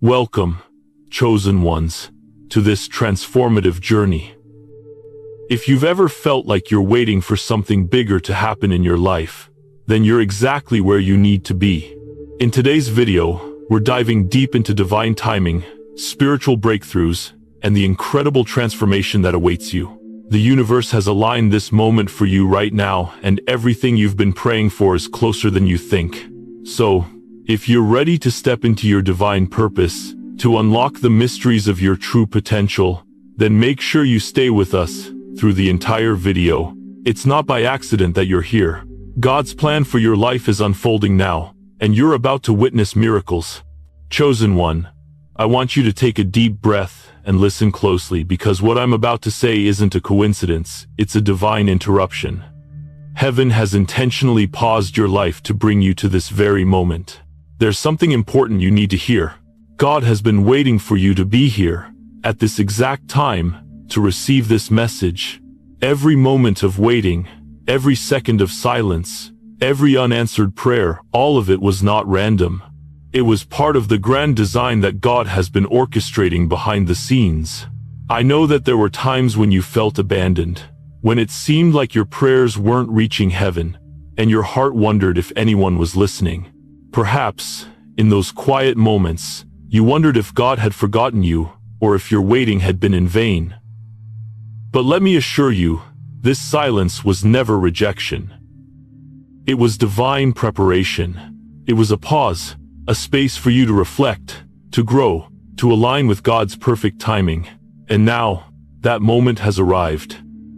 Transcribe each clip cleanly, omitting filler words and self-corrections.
Welcome, chosen ones, to this transformative journey. If you've ever felt like you're waiting for something bigger to happen in your life, then you're exactly where you need to be. In today's video, we're diving deep into divine timing, spiritual breakthroughs, and the incredible transformation that awaits you. The universe has aligned this moment for you right now, and everything you've been praying for is closer than you think. So, if you're ready to step into your divine purpose, to unlock the mysteries of your true potential, then make sure you stay with us through the entire video. It's not by accident that you're here. God's plan for your life is unfolding now, and you're about to witness miracles. Chosen one, I want you to take a deep breath and listen closely, because what I'm about to say isn't a coincidence, it's a divine interruption. Heaven has intentionally paused your life to bring you to this very moment. There's something important you need to hear. God has been waiting for you to be here, at this exact time, to receive this message. Every moment of waiting, every second of silence, every unanswered prayer, all of it was not random. It was part of the grand design that God has been orchestrating behind the scenes. I know that there were times when you felt abandoned, when it seemed like your prayers weren't reaching heaven, and your heart wondered if anyone was listening. Perhaps, in those quiet moments, you wondered if God had forgotten you, or if your waiting had been in vain. But let me assure you, this silence was never rejection. It was divine preparation. It was a pause, a space for you to reflect, to grow, to align with God's perfect timing. And now, that moment has arrived.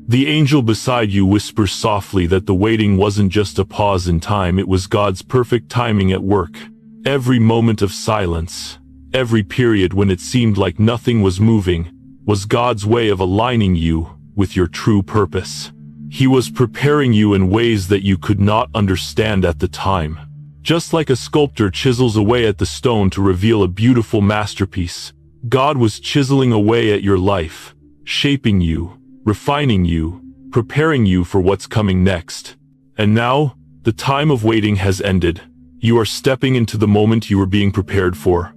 The angel beside you whispers softly that the waiting wasn't just a pause in time, it was God's perfect timing at work. Every moment of silence, every period when it seemed like nothing was moving, was God's way of aligning you with your true purpose. He was preparing you in ways that you could not understand at the time. Just like a sculptor chisels away at the stone to reveal a beautiful masterpiece, God was chiseling away at your life, shaping you, refining you, preparing you for what's coming next. And now, the time of waiting has ended. You are stepping into the moment you were being prepared for.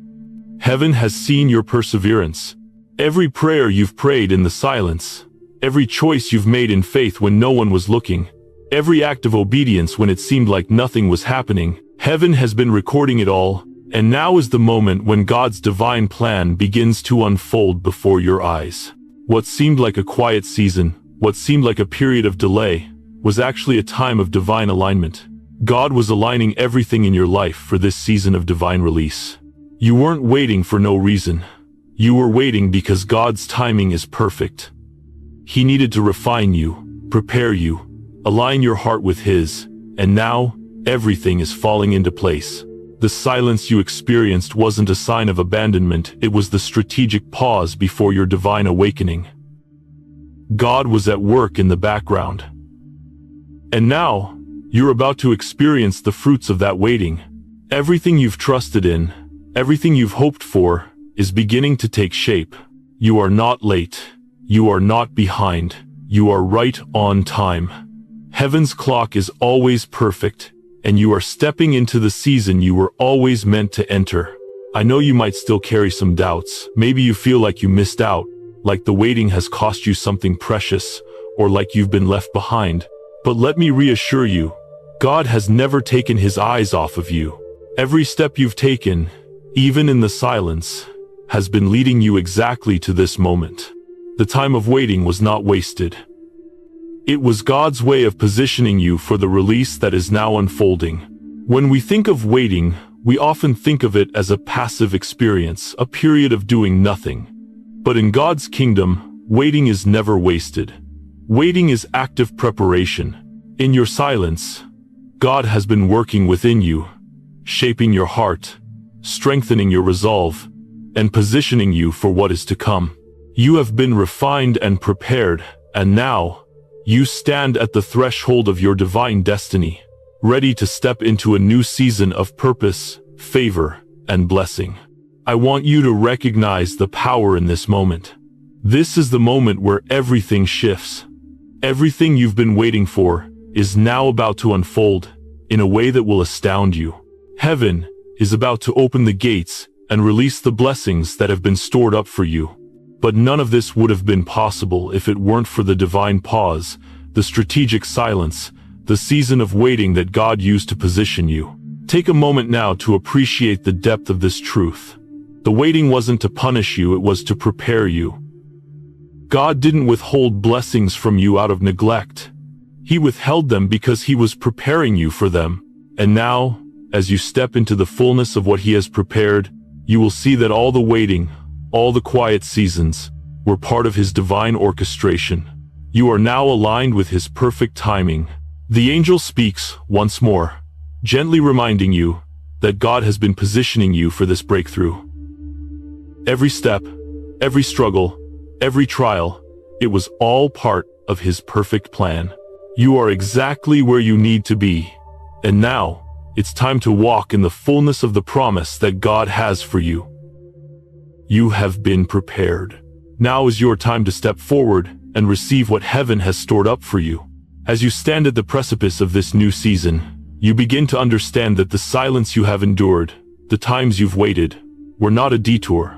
Heaven has seen your perseverance. Every prayer you've prayed in the silence, every choice you've made in faith when no one was looking, every act of obedience when it seemed like nothing was happening, heaven has been recording it all, and now is the moment when God's divine plan begins to unfold before your eyes. What seemed like a quiet season, what seemed like a period of delay, was actually a time of divine alignment. God was aligning everything in your life for this season of divine release. You weren't waiting for no reason. You were waiting because God's timing is perfect. He needed to refine you, prepare you, align your heart with His, and now, everything is falling into place. The silence you experienced wasn't a sign of abandonment, it was the strategic pause before your divine awakening. God was at work in the background. And now, you're about to experience the fruits of that waiting. Everything you've trusted in, everything you've hoped for, is beginning to take shape. You are not late. You are not behind. You are right on time. Heaven's clock is always perfect, and you are stepping into the season you were always meant to enter. I know you might still carry some doubts. Maybe you feel like you missed out, like the waiting has cost you something precious, or like you've been left behind. But let me reassure you, God has never taken His eyes off of you. Every step you've taken, even in the silence, has been leading you exactly to this moment. The time of waiting was not wasted. It was God's way of positioning you for the release that is now unfolding. When we think of waiting, we often think of it as a passive experience, a period of doing nothing. But in God's kingdom, waiting is never wasted. Waiting is active preparation. In your silence, God has been working within you, shaping your heart, strengthening your resolve, and positioning you for what is to come. You have been refined and prepared, and now, you stand at the threshold of your divine destiny, ready to step into a new season of purpose, favor, and blessing. I want you to recognize the power in this moment. This is the moment where everything shifts. Everything you've been waiting for is now about to unfold in a way that will astound you. Heaven is about to open the gates and release the blessings that have been stored up for you. But none of this would have been possible if it weren't for the divine pause, the strategic silence, the season of waiting that God used to position you. Take a moment now to appreciate the depth of this truth. The waiting wasn't to punish you, it was to prepare you. God didn't withhold blessings from you out of neglect. He withheld them because He was preparing you for them. And now, as you step into the fullness of what He has prepared, you will see that all the waiting, all the quiet seasons, were part of His divine orchestration. You are now aligned with His perfect timing. The angel speaks once more, gently reminding you that God has been positioning you for this breakthrough. Every step, every struggle, every trial, it was all part of His perfect plan. You are exactly where you need to be. And now, it's time to walk in the fullness of the promise that God has for you. You have been prepared. Now is your time to step forward and receive what heaven has stored up for you. As you stand at the precipice of this new season, you begin to understand that the silence you have endured, the times you've waited, were not a detour.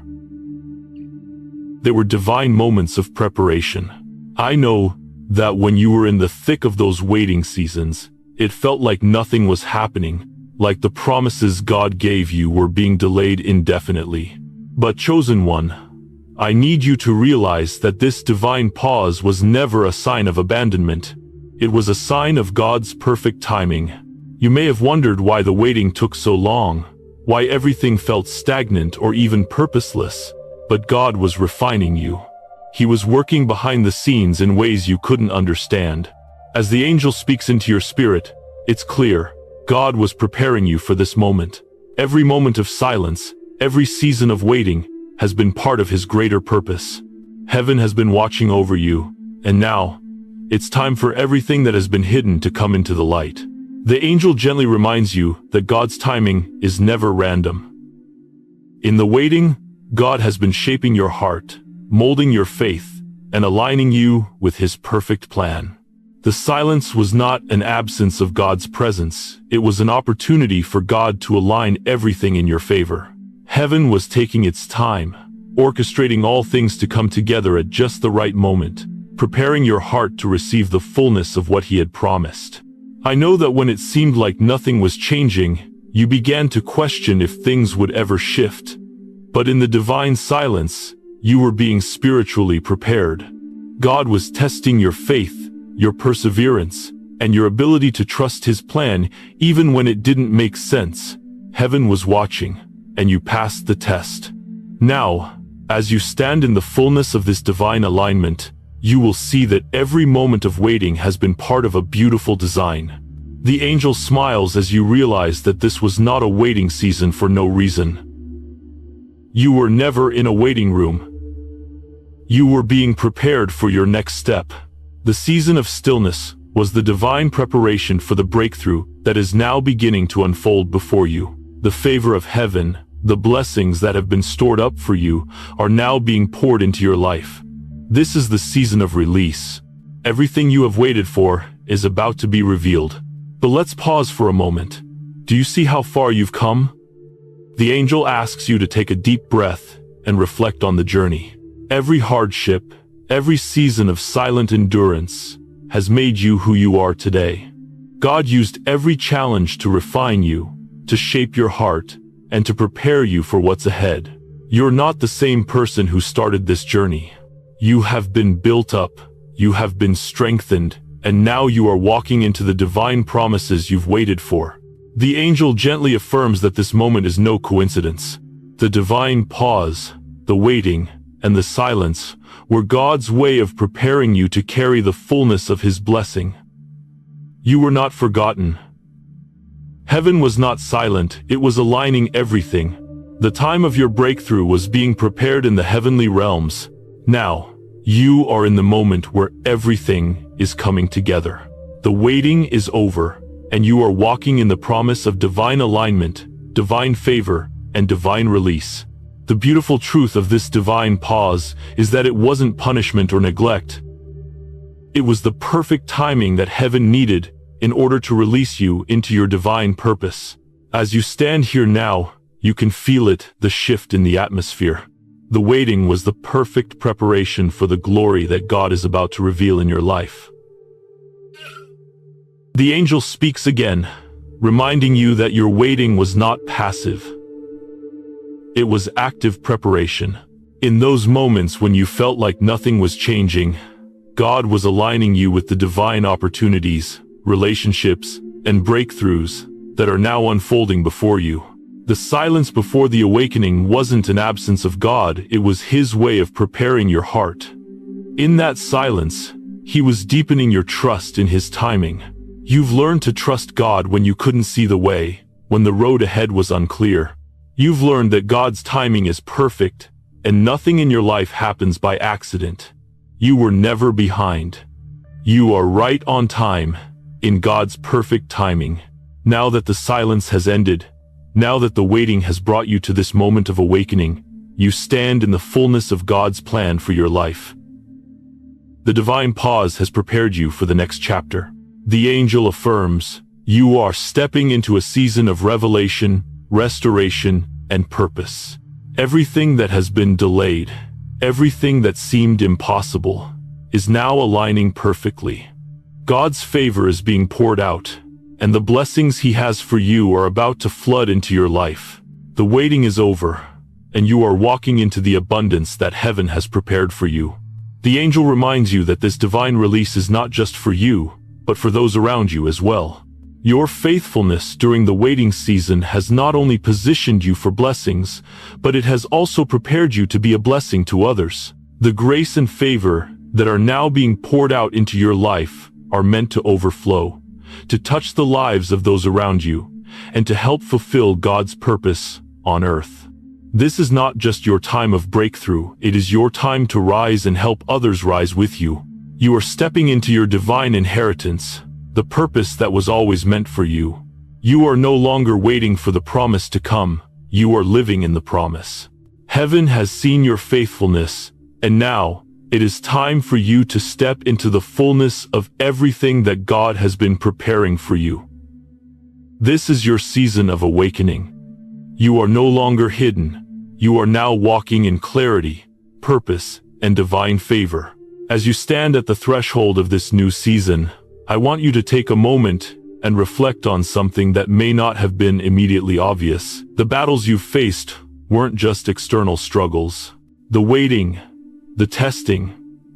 They were divine moments of preparation. I know that when you were in the thick of those waiting seasons, it felt like nothing was happening, like the promises God gave you were being delayed indefinitely. But chosen one, I need you to realize that this divine pause was never a sign of abandonment. It was a sign of God's perfect timing. You may have wondered why the waiting took so long, why everything felt stagnant or even purposeless, but God was refining you. He was working behind the scenes in ways you couldn't understand. As the angel speaks into your spirit, it's clear, God was preparing you for this moment. Every moment of silence, every season of waiting, has been part of His greater purpose. Heaven has been watching over you, and now, it's time for everything that has been hidden to come into the light. The angel gently reminds you that God's timing is never random. In the waiting, God has been shaping your heart, molding your faith, and aligning you with His perfect plan. The silence was not an absence of God's presence, it was an opportunity for God to align everything in your favor. Heaven was taking its time, orchestrating all things to come together at just the right moment, preparing your heart to receive the fullness of what He had promised. I know that when it seemed like nothing was changing, you began to question if things would ever shift. But in the divine silence, you were being spiritually prepared. God was testing your faith, your perseverance, and your ability to trust His plan even when it didn't make sense. Heaven was watching, and you passed the test. Now, as you stand in the fullness of this divine alignment, you will see that every moment of waiting has been part of a beautiful design. The angel smiles as you realize that this was not a waiting season for no reason. You were never in a waiting room. You were being prepared for your next step. The season of stillness was the divine preparation for the breakthrough that is now beginning to unfold before you. The favor of heaven, the blessings that have been stored up for you, are now being poured into your life. This is the season of release. Everything you have waited for is about to be revealed. But let's pause for a moment. Do you see how far you've come? The angel asks you to take a deep breath and reflect on the journey. Every hardship, every season of silent endurance has made you who you are today. God used every challenge to refine you, to shape your heart, and to prepare you for what's ahead. You're not the same person who started this journey. You have been built up, you have been strengthened, and now you are walking into the divine promises you've waited for. The angel gently affirms that this moment is no coincidence. The divine pause, the waiting, and the silence were God's way of preparing you to carry the fullness of His blessing. You were not forgotten. Heaven was not silent, it was aligning everything. The time of your breakthrough was being prepared in the heavenly realms. Now, you are in the moment where everything is coming together. The waiting is over, and you are walking in the promise of divine alignment, divine favor, and divine release. The beautiful truth of this divine pause is that it wasn't punishment or neglect. It was the perfect timing that heaven needed in order to release you into your divine purpose. As you stand here now, You can feel it, the shift in the atmosphere. The waiting was the perfect preparation for the glory that God is about to reveal in your life. The angel speaks again, reminding you that your waiting was not passive. It was active preparation. In those moments when you felt like nothing was changing, God was aligning you with the divine opportunities, relationships, and breakthroughs that are now unfolding before you. The silence before the awakening wasn't an absence of God, it was His way of preparing your heart. In that silence, He was deepening your trust in His timing. You've learned to trust God when you couldn't see the way, when the road ahead was unclear. You've learned that God's timing is perfect, and nothing in your life happens by accident. You were never behind. You are right on time, in God's perfect timing. Now that the silence has ended, now that the waiting has brought you to this moment of awakening, you stand in the fullness of God's plan for your life. The divine pause has prepared you for the next chapter. The angel affirms, you are stepping into a season of revelation, restoration, and purpose. Everything that has been delayed, everything that seemed impossible, is now aligning perfectly. God's favor is being poured out, and the blessings He has for you are about to flood into your life. The waiting is over, and you are walking into the abundance that heaven has prepared for you. The angel reminds you that this divine release is not just for you, but for those around you as well. Your faithfulness during the waiting season has not only positioned you for blessings, but it has also prepared you to be a blessing to others. The grace and favor that are now being poured out into your life are meant to overflow, to touch the lives of those around you, and to help fulfill God's purpose on earth. This is not just your time of breakthrough, it is your time to rise and help others rise with you. You are stepping into your divine inheritance, the purpose that was always meant for you. You are no longer waiting for the promise to come, you are living in the promise. Heaven has seen your faithfulness, and now, it is time for you to step into the fullness of everything that God has been preparing for you. This is your season of awakening. You are no longer hidden, you are now walking in clarity, purpose, and divine favor. As you stand at the threshold of this new season, I want you to take a moment and reflect on something that may not have been immediately obvious. The battles you've faced weren't just external struggles. The waiting, the testing,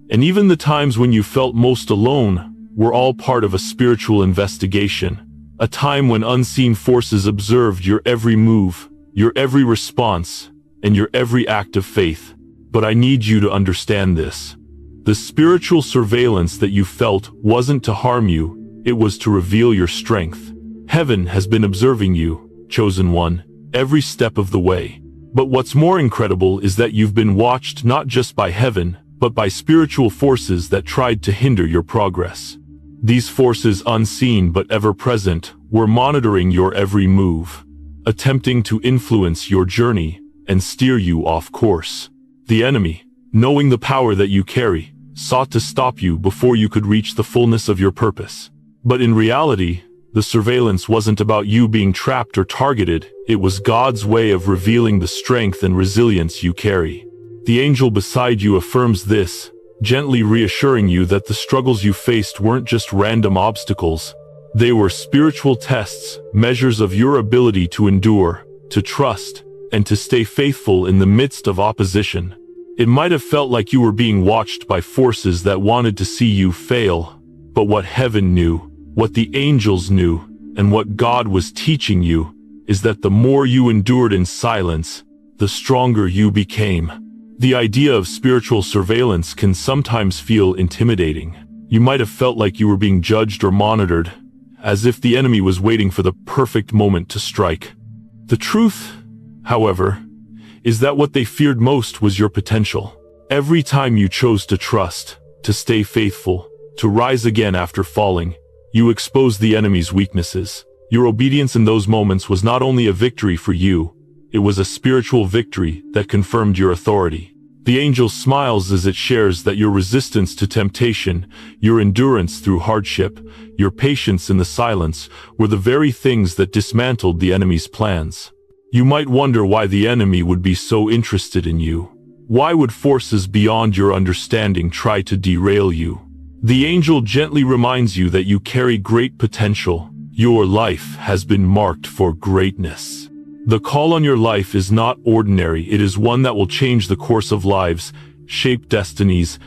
and even the times when you felt most alone were all part of a spiritual investigation, a time when unseen forces observed your every move, your every response, and your every act of faith. But I need you to understand this. The spiritual surveillance that you felt wasn't to harm you, it was to reveal your strength. Heaven has been observing you, chosen one, every step of the way. But what's more incredible is that you've been watched not just by heaven, but by spiritual forces that tried to hinder your progress. These forces, unseen but ever present, were monitoring your every move, attempting to influence your journey and steer you off course. The enemy, knowing the power that you carry, sought to stop you before you could reach the fullness of your purpose. But in reality, the surveillance wasn't about you being trapped or targeted, it was God's way of revealing the strength and resilience you carry. The angel beside you affirms this, gently reassuring you that the struggles you faced weren't just random obstacles. They were spiritual tests, measures of your ability to endure, to trust, and to stay faithful in the midst of opposition. It might have felt like you were being watched by forces that wanted to see you fail, but what heaven knew, what the angels knew, and what God was teaching you, is that the more you endured in silence, the stronger you became. The idea of spiritual surveillance can sometimes feel intimidating. You might have felt like you were being judged or monitored, as if the enemy was waiting for the perfect moment to strike. The truth, however, is that what they feared most was your potential. Every time you chose to trust, to stay faithful, to rise again after falling, you exposed the enemy's weaknesses. Your obedience in those moments was not only a victory for you, it was a spiritual victory that confirmed your authority. The angel smiles as it shares that your resistance to temptation, your endurance through hardship, your patience in the silence, were the very things that dismantled the enemy's plans. You might wonder why the enemy would be so interested in you. Why would forces beyond your understanding try to derail you? The angel gently reminds you that you carry great potential. Your life has been marked for greatness. The call on your life is not ordinary. It is one that will change the course of lives, shape destinies,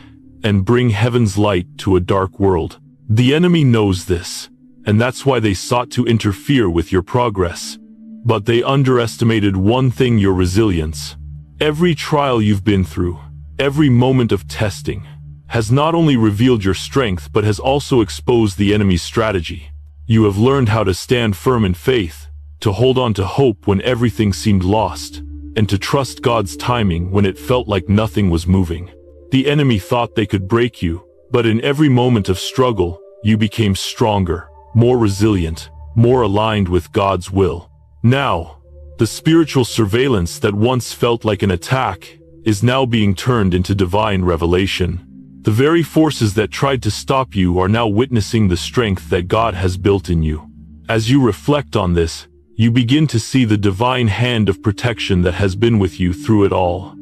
and bring heaven's light to a dark world. The enemy knows this, and that's why they sought to interfere with your progress. But they underestimated one thing: your resilience. Every trial you've been through, every moment of testing, has not only revealed your strength but has also exposed the enemy's strategy. You have learned how to stand firm in faith, to hold on to hope when everything seemed lost, and to trust God's timing when it felt like nothing was moving. The enemy thought they could break you, but in every moment of struggle, you became stronger, more resilient, more aligned with God's will. Now, the spiritual surveillance that once felt like an attack is now being turned into divine revelation. The very forces that tried to stop you are now witnessing the strength that God has built in you. As you reflect on this, you begin to see the divine hand of protection that has been with you through it all.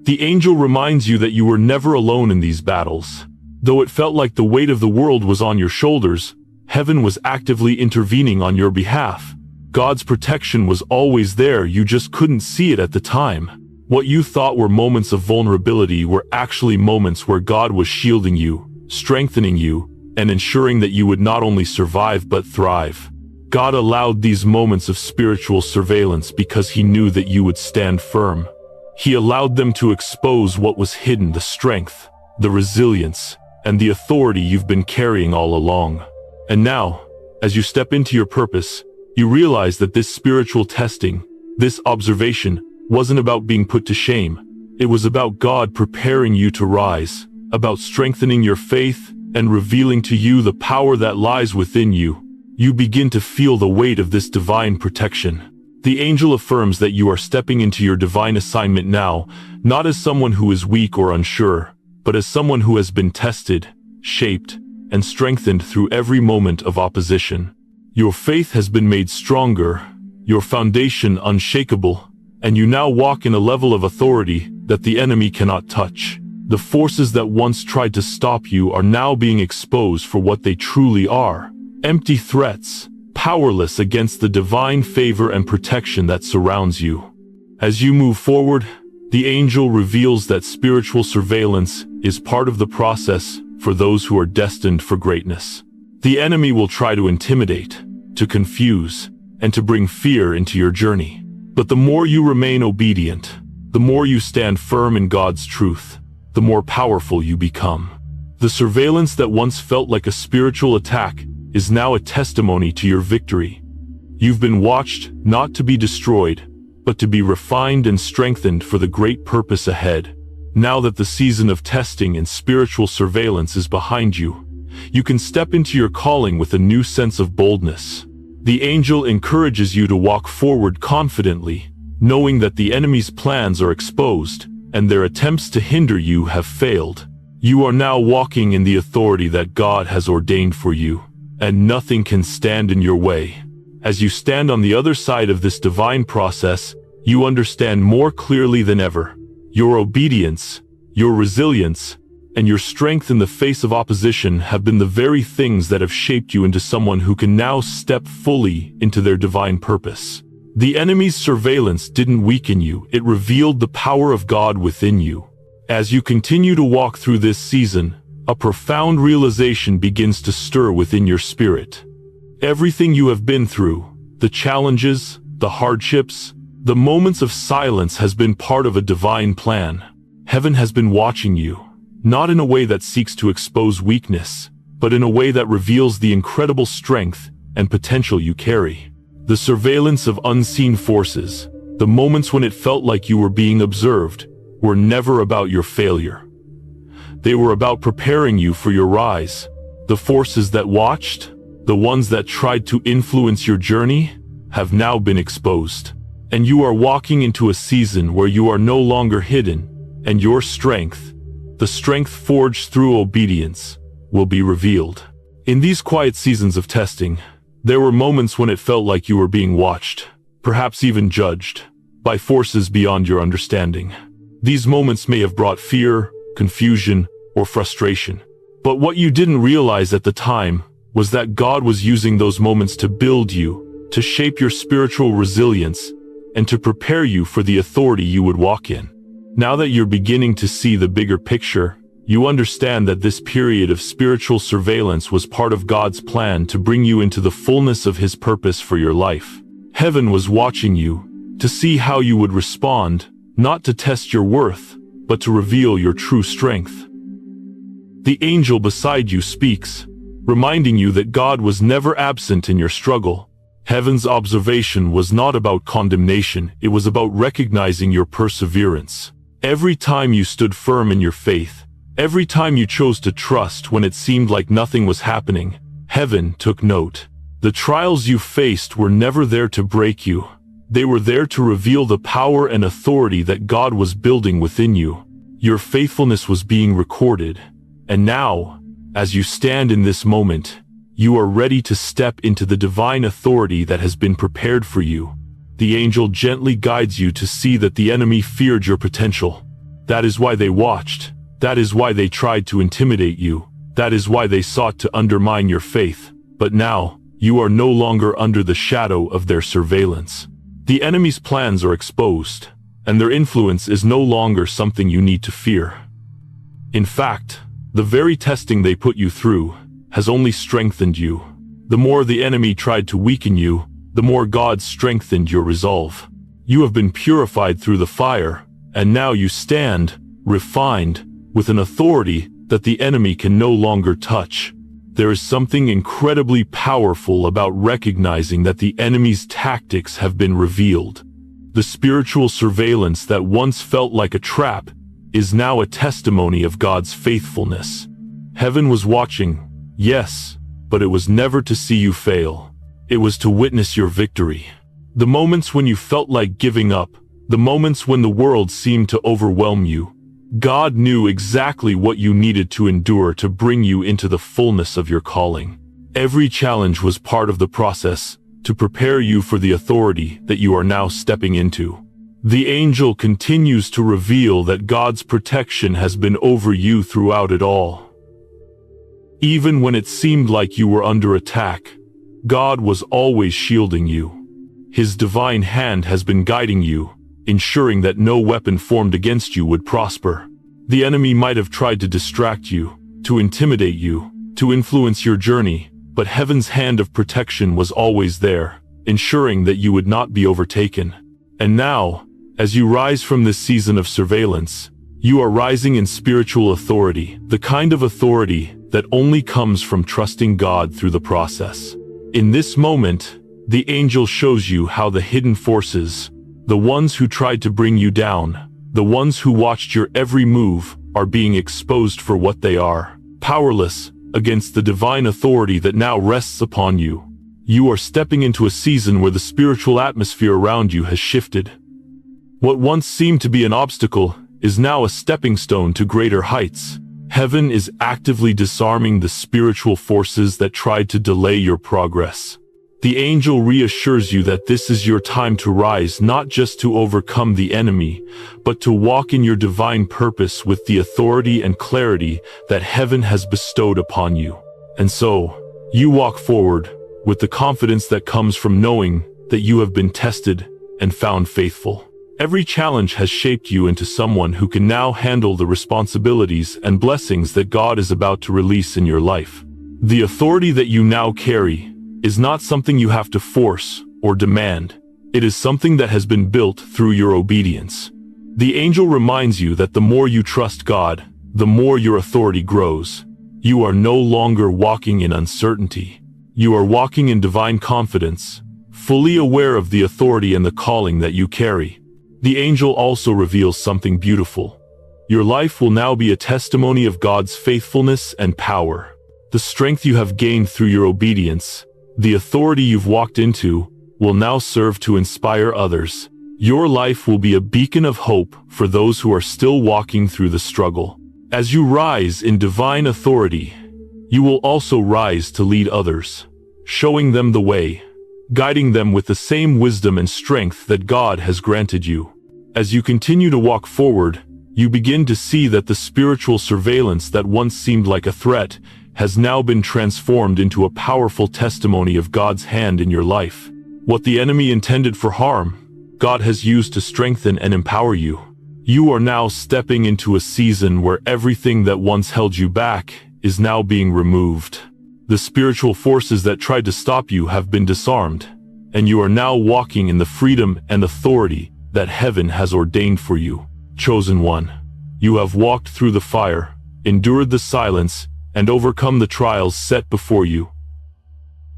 The angel reminds you that you were never alone in these battles. Though it felt like the weight of the world was on your shoulders, heaven was actively intervening on your behalf. God's protection was always there, you just couldn't see it at the time. What you thought were moments of vulnerability were actually moments where God was shielding you, strengthening you, and ensuring that you would not only survive but thrive. God allowed these moments of spiritual surveillance because He knew that you would stand firm. He allowed them to expose what was hidden: the strength, the resilience, and the authority you've been carrying all along. And now, as you step into your purpose, you realize that this spiritual testing, this observation, wasn't about being put to shame. It was about God preparing you to rise, about strengthening your faith and revealing to you the power that lies within you. You begin to feel the weight of this divine protection. The angel affirms that you are stepping into your divine assignment now, not as someone who is weak or unsure, but as someone who has been tested, shaped, and strengthened through every moment of opposition. Your faith has been made stronger, your foundation unshakable, and you now walk in a level of authority that the enemy cannot touch. The forces that once tried to stop you are now being exposed for what they truly are: empty threats, powerless against the divine favor and protection that surrounds you. As you move forward, the angel reveals that spiritual surveillance is part of the process for those who are destined for greatness. The enemy will try to intimidate, to confuse, and to bring fear into your journey. But the more you remain obedient, the more you stand firm in God's truth, the more powerful you become. The surveillance that once felt like a spiritual attack is now a testimony to your victory. You've been watched not to be destroyed, but to be refined and strengthened for the great purpose ahead. Now that the season of testing and spiritual surveillance is behind you, you can step into your calling with a new sense of boldness. The angel encourages you to walk forward confidently, knowing that the enemy's plans are exposed, and their attempts to hinder you have failed. You are now walking in the authority that God has ordained for you, and nothing can stand in your way. As you stand on the other side of this divine process, you understand more clearly than ever. Your obedience, your resilience, and your strength in the face of opposition have been the very things that have shaped you into someone who can now step fully into their divine purpose. The enemy's surveillance didn't weaken you, it revealed the power of God within you. As you continue to walk through this season, a profound realization begins to stir within your spirit. Everything you have been through, the challenges, the hardships, the moments of silence has been part of a divine plan. Heaven has been watching you, not in a way that seeks to expose weakness, but in a way that reveals the incredible strength and potential you carry. The surveillance of unseen forces, the moments when it felt like you were being observed, were never about your failure. They were about preparing you for your rise. The forces that watched, the ones that tried to influence your journey, have now been exposed. And you are walking into a season where you are no longer hidden, and your strength, the strength forged through obedience, will be revealed. In these quiet seasons of testing, there were moments when it felt like you were being watched. perhaps even judged, by forces beyond your understanding. These moments may have brought fear, confusion, or frustration. But what you didn't realize at the time was that God was using those moments to build you, to shape your spiritual resilience, and to prepare you for the authority you would walk in. Now that you're beginning to see the bigger picture, you understand that this period of spiritual surveillance was part of God's plan to bring you into the fullness of His purpose for your life. Heaven was watching you to see how you would respond, not to test your worth, but to reveal your true strength. The angel beside you speaks, reminding you that God was never absent in your struggle. Heaven's observation was not about condemnation, it was about recognizing your perseverance. Every time you stood firm in your faith, every time you chose to trust when it seemed like nothing was happening, heaven took note. The trials you faced were never there to break you. They were there to reveal the power and authority that God was building within you. Your faithfulness was being recorded. And now, as you stand in this moment, you are ready to step into the divine authority that has been prepared for you. The angel gently guides you to see that the enemy feared your potential. That is why they watched. That is why they tried to intimidate you. That is why they sought to undermine your faith. But now, you are no longer under the shadow of their surveillance. The enemy's plans are exposed, and their influence is no longer something you need to fear. In fact, the very testing they put you through has only strengthened you. The more the enemy tried to weaken you, the more God strengthened your resolve. You have been purified through the fire, and now you stand, refined, with an authority that the enemy can no longer touch. There is something incredibly powerful about recognizing that the enemy's tactics have been revealed. The spiritual surveillance that once felt like a trap is now a testimony of God's faithfulness. Heaven was watching, yes, but it was never to see you fail. It was to witness your victory. The moments when you felt like giving up, the moments when the world seemed to overwhelm you, God knew exactly what you needed to endure to bring you into the fullness of your calling. Every challenge was part of the process to prepare you for the authority that you are now stepping into. The angel continues to reveal that God's protection has been over you throughout it all. Even when it seemed like you were under attack, God was always shielding you. His divine hand has been guiding you, ensuring that no weapon formed against you would prosper. The enemy might have tried to distract you, to intimidate you, to influence your journey, but heaven's hand of protection was always there, ensuring that you would not be overtaken. And now, as you rise from this season of surveillance, you are rising in spiritual authority, the kind of authority that only comes from trusting God through the process. In this moment, the angel shows you how the hidden forces, the ones who tried to bring you down, the ones who watched your every move, are being exposed for what they are, powerless against the divine authority that now rests upon you. You are stepping into a season where the spiritual atmosphere around you has shifted. What once seemed to be an obstacle is now a stepping stone to greater heights. Heaven is actively disarming the spiritual forces that tried to delay your progress. The angel reassures you that this is your time to rise, not just to overcome the enemy, but to walk in your divine purpose with the authority and clarity that heaven has bestowed upon you. And so, you walk forward with the confidence that comes from knowing that you have been tested and found faithful. Every challenge has shaped you into someone who can now handle the responsibilities and blessings that God is about to release in your life. The authority that you now carry is not something you have to force or demand. It is something that has been built through your obedience. The angel reminds you that the more you trust God, the more your authority grows. You are no longer walking in uncertainty. You are walking in divine confidence, fully aware of the authority and the calling that you carry. The angel also reveals something beautiful. Your life will now be a testimony of God's faithfulness and power. The strength you have gained through your obedience, the authority you've walked into, will now serve to inspire others. Your life will be a beacon of hope for those who are still walking through the struggle. As you rise in divine authority, you will also rise to lead others, showing them the way, guiding them with the same wisdom and strength that God has granted you. As you continue to walk forward, you begin to see that the spiritual surveillance that once seemed like a threat has now been transformed into a powerful testimony of God's hand in your life. What the enemy intended for harm, God has used to strengthen and empower you. You are now stepping into a season where everything that once held you back is now being removed. The spiritual forces that tried to stop you have been disarmed, and you are now walking in the freedom and authority that heaven has ordained for you. Chosen one, you have walked through the fire, endured the silence, and overcome the trials set before you.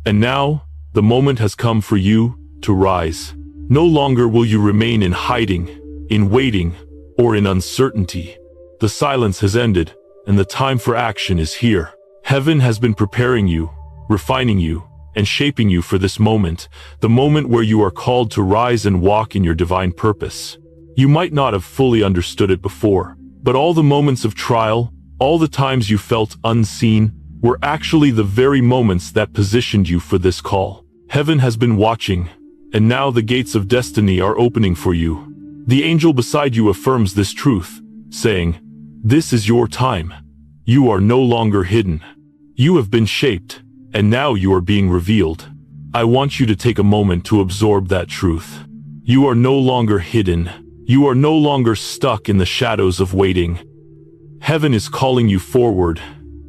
And now, the moment has come for you to rise. No longer will you remain in hiding, in waiting, or in uncertainty. The silence has ended, and the time for action is here. Heaven has been preparing you, refining you, and shaping you for this moment, the moment where you are called to rise and walk in your divine purpose. You might not have fully understood it before, but all the moments of trial, all the times you felt unseen, were actually the very moments that positioned you for this call. Heaven has been watching, and now the gates of destiny are opening for you. The angel beside you affirms this truth, saying, "This is your time. You are no longer hidden. You have been shaped, and now you are being revealed." I want you to take a moment to absorb that truth. You are no longer hidden. You are no longer stuck in the shadows of waiting. Heaven is calling you forward,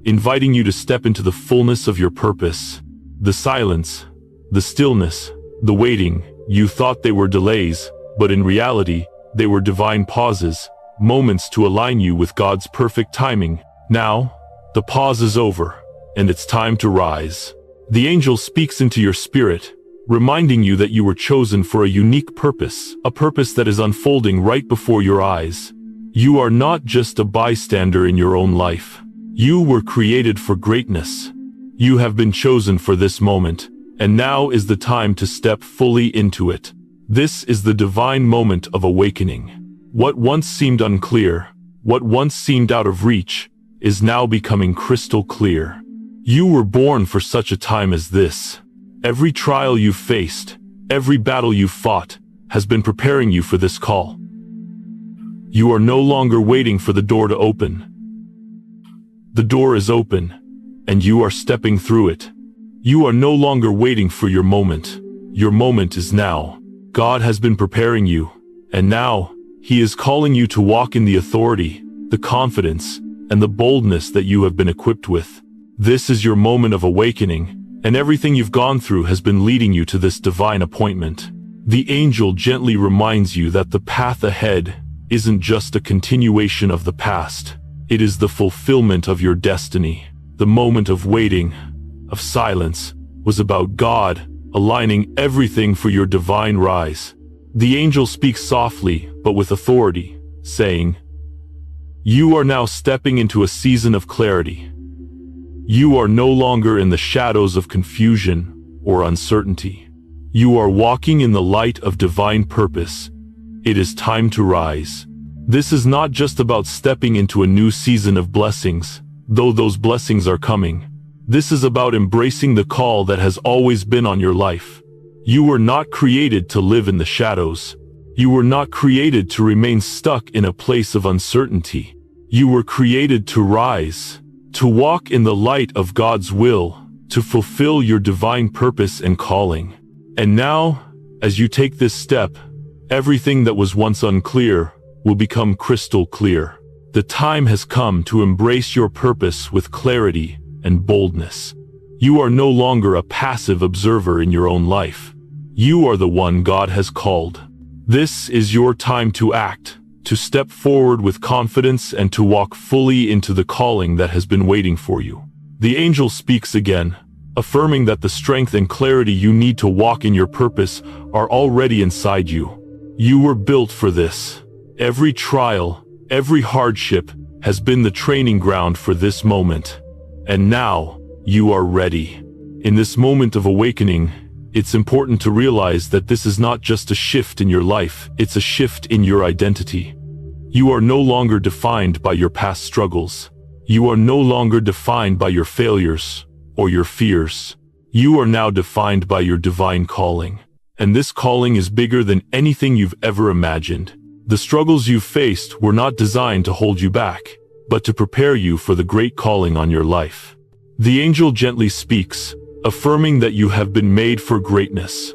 inviting you to step into the fullness of your purpose. The silence, the stillness, the waiting, you thought they were delays, but in reality, they were divine pauses, moments to align you with God's perfect timing. Now, the pause is over, and it's time to rise. The angel speaks into your spirit, reminding you that you were chosen for a unique purpose, a purpose that is unfolding right before your eyes. You are not just a bystander in your own life. You were created for greatness. You have been chosen for this moment, and now is the time to step fully into it. This is the divine moment of awakening. What once seemed unclear, what once seemed out of reach, is now becoming crystal clear. You were born for such a time as this. Every trial you've faced, every battle you've fought, has been preparing you for this call. You are no longer waiting for the door to open. The door is open, and you are stepping through it. You are no longer waiting for your moment. Your moment is now. God has been preparing you, and now, He is calling you to walk in the authority, the confidence, and the boldness that you have been equipped with. This is your moment of awakening, and everything you've gone through has been leading you to this divine appointment. The angel gently reminds you that the path ahead isn't just a continuation of the past. It is the fulfillment of your destiny. The moment of waiting, of silence, was about God aligning everything for your divine rise. The angel speaks softly, but with authority, saying, "You are now stepping into a season of clarity. You are no longer in the shadows of confusion or uncertainty. You are walking in the light of divine purpose. It is time to rise." This is not just about stepping into a new season of blessings, though those blessings are coming. This is about embracing the call that has always been on your life. You were not created to live in the shadows. You were not created to remain stuck in a place of uncertainty. You were created to rise, to walk in the light of God's will, to fulfill your divine purpose and calling. And now, as you take this step, everything that was once unclear will become crystal clear. The time has come to embrace your purpose with clarity and boldness. You are no longer a passive observer in your own life. You are the one God has called. This is your time to act, to step forward with confidence and to walk fully into the calling that has been waiting for you. The angel speaks again, affirming that the strength and clarity you need to walk in your purpose are already inside you. You were built for this. Every trial, every hardship has been the training ground for this moment. And now, you are ready. In this moment of awakening, it's important to realize that this is not just a shift in your life, it's a shift in your identity. You are no longer defined by your past struggles. You are no longer defined by your failures or your fears. You are now defined by your divine calling. And this calling is bigger than anything you've ever imagined. The struggles you've faced were not designed to hold you back, but to prepare you for the great calling on your life. The angel gently speaks, affirming that you have been made for greatness.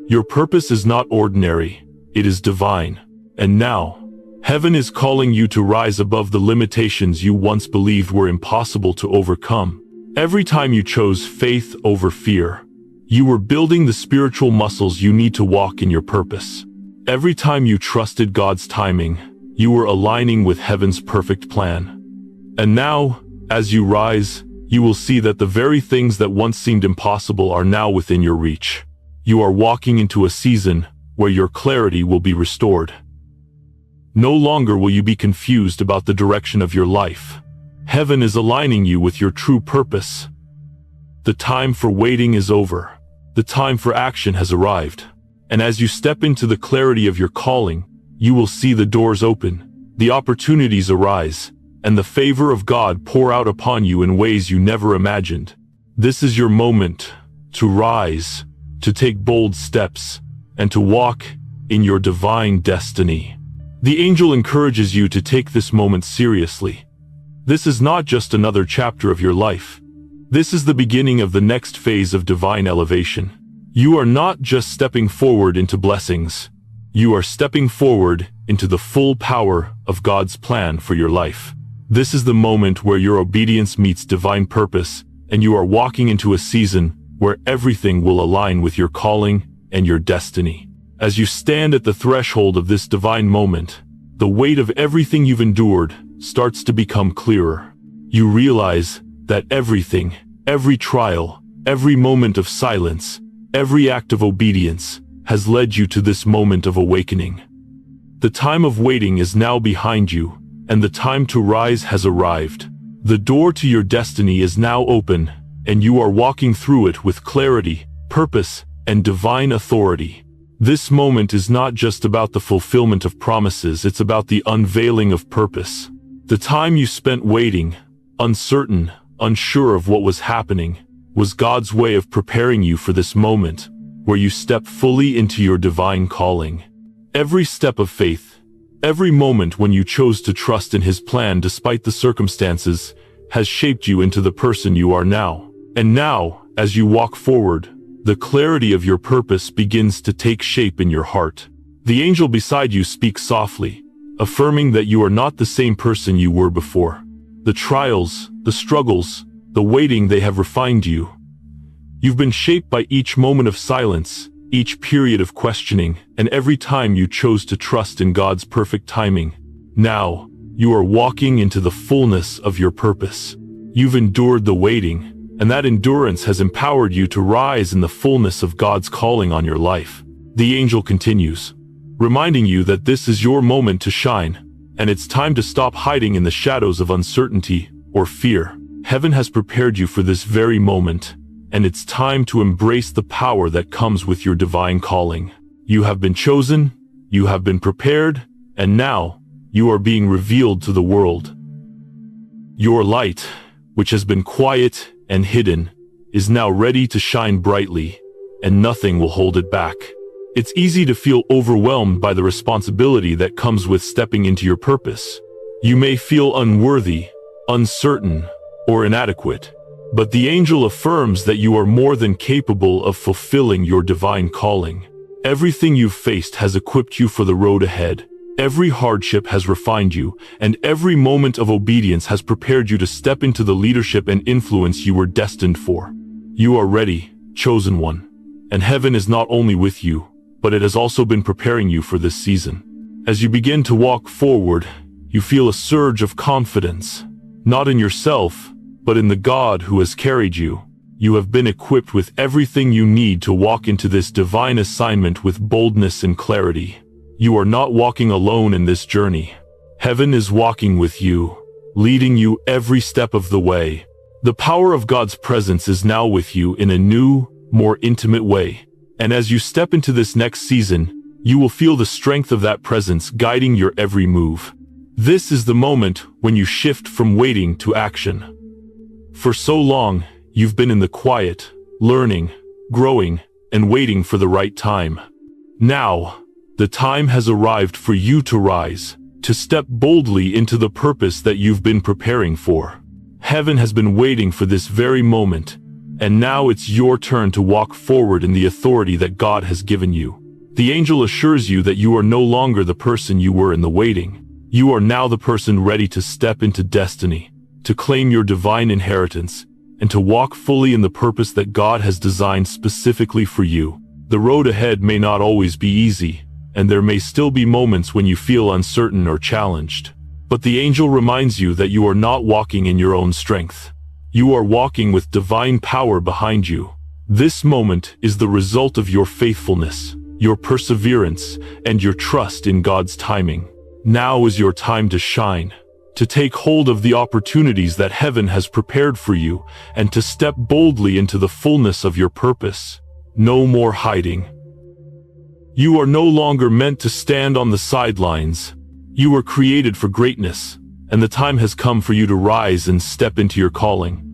Your purpose is not ordinary, it is divine. And now, heaven is calling you to rise above the limitations you once believed were impossible to overcome. Every time you chose faith over fear, you were building the spiritual muscles you need to walk in your purpose. Every time you trusted God's timing, you were aligning with heaven's perfect plan. And now, as you rise, you will see that the very things that once seemed impossible are now within your reach. You are walking into a season where your clarity will be restored. No longer will you be confused about the direction of your life. Heaven is aligning you with your true purpose. The time for waiting is over. The time for action has arrived. And as you step into the clarity of your calling, you will see the doors open, the opportunities arise, and the favor of God pour out upon you in ways you never imagined. This is your moment to rise, to take bold steps, and to walk in your divine destiny. The angel encourages you to take this moment seriously. This is not just another chapter of your life. This is the beginning of the next phase of divine elevation. You are not just stepping forward into blessings. You are stepping forward into the full power of God's plan for your life. This is the moment where your obedience meets divine purpose, and you are walking into a season where everything will align with your calling and your destiny. As you stand at the threshold of this divine moment, the weight of everything you've endured starts to become clearer. You realize that everything, every trial, every moment of silence, every act of obedience has led you to this moment of awakening. The time of waiting is now behind you, and the time to rise has arrived. The door to your destiny is now open, and you are walking through it with clarity, purpose, and divine authority. This moment is not just about the fulfillment of promises, it's about the unveiling of purpose. The time you spent waiting, uncertain, unsure of what was happening, was God's way of preparing you for this moment, where you step fully into your divine calling. Every step of faith, every moment when you chose to trust in His plan despite the circumstances, has shaped you into the person you are now. And now, as you walk forward, the clarity of your purpose begins to take shape in your heart. The angel beside you speaks softly, affirming that you are not the same person you were before. The trials, the struggles, the waiting, they have refined you. You've been shaped by each moment of silence, each period of questioning, and every time you chose to trust in God's perfect timing. Now, you are walking into the fullness of your purpose. You've endured the waiting, and that endurance has empowered you to rise in the fullness of God's calling on your life. The angel continues, reminding you that this is your moment to shine, and it's time to stop hiding in the shadows of uncertainty or fear. Heaven has prepared you for this very moment, and it's time to embrace the power that comes with your divine calling. You have been chosen, you have been prepared, and now you are being revealed to the world. Your light, which has been quiet and hidden, is now ready to shine brightly, and nothing will hold it back. It's easy to feel overwhelmed by the responsibility that comes with stepping into your purpose. You may feel unworthy, uncertain, or inadequate, but the angel affirms that you are more than capable of fulfilling your divine calling. Everything you've faced has equipped you for the road ahead. Every hardship has refined you, and every moment of obedience has prepared you to step into the leadership and influence you were destined for. You are ready, chosen one, and heaven is not only with you, but it has also been preparing you for this season. As you begin to walk forward, you feel a surge of confidence, not in yourself, but in the God who has carried you. You have been equipped with everything you need to walk into this divine assignment with boldness and clarity. You are not walking alone in this journey. Heaven is walking with you, leading you every step of the way. The power of God's presence is now with you in a new, more intimate way. And as you step into this next season, you will feel the strength of that presence guiding your every move. This is the moment when you shift from waiting to action. For so long, you've been in the quiet, learning, growing, and waiting for the right time. Now, the time has arrived for you to rise, to step boldly into the purpose that you've been preparing for. Heaven has been waiting for this very moment, and now it's your turn to walk forward in the authority that God has given you. The angel assures you that you are no longer the person you were in the waiting. You are now the person ready to step into destiny, to claim your divine inheritance, and to walk fully in the purpose that God has designed specifically for you. The road ahead may not always be easy, and there may still be moments when you feel uncertain or challenged. But the angel reminds you that you are not walking in your own strength. You are walking with divine power behind you. This moment is the result of your faithfulness, your perseverance, and your trust in God's timing. Now is your time to shine, to take hold of the opportunities that heaven has prepared for you, and to step boldly into the fullness of your purpose. No more hiding. You are no longer meant to stand on the sidelines. You were created for greatness, and the time has come for you to rise and step into your calling.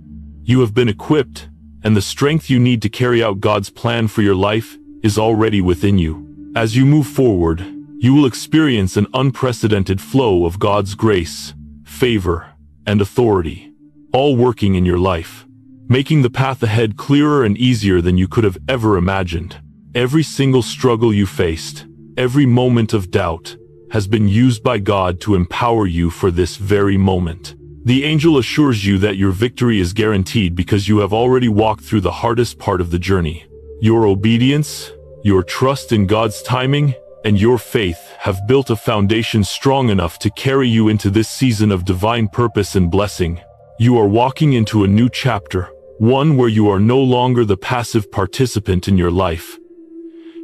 You have been equipped, and the strength you need to carry out God's plan for your life is already within you. As you move forward, you will experience an unprecedented flow of God's grace, favor, and authority, all working in your life, making the path ahead clearer and easier than you could have ever imagined. Every single struggle you faced, every moment of doubt, has been used by God to empower you for this very moment. The angel assures you that your victory is guaranteed because you have already walked through the hardest part of the journey. Your obedience, your trust in God's timing, and your faith have built a foundation strong enough to carry you into this season of divine purpose and blessing. You are walking into a new chapter, one where you are no longer the passive participant in your life.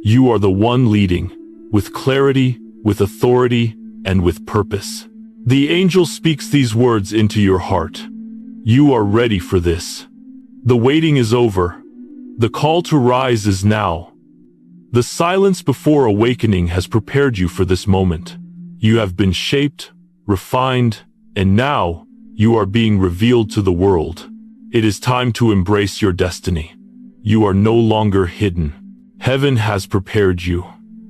You are the one leading, with clarity, with authority, and with purpose. The angel speaks these words into your heart. You are ready for this. The waiting is over. The call to rise is now. The silence before awakening has prepared you for this moment. You have been shaped, refined, and now you are being revealed to the world. It is time to embrace your destiny. You are no longer hidden. Heaven has prepared you.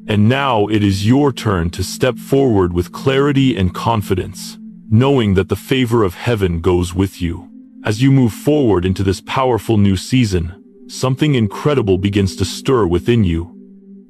And now it is your turn to step forward with clarity and confidence, knowing that the favor of heaven goes with you. As you move forward into this powerful new season, something incredible begins to stir within you.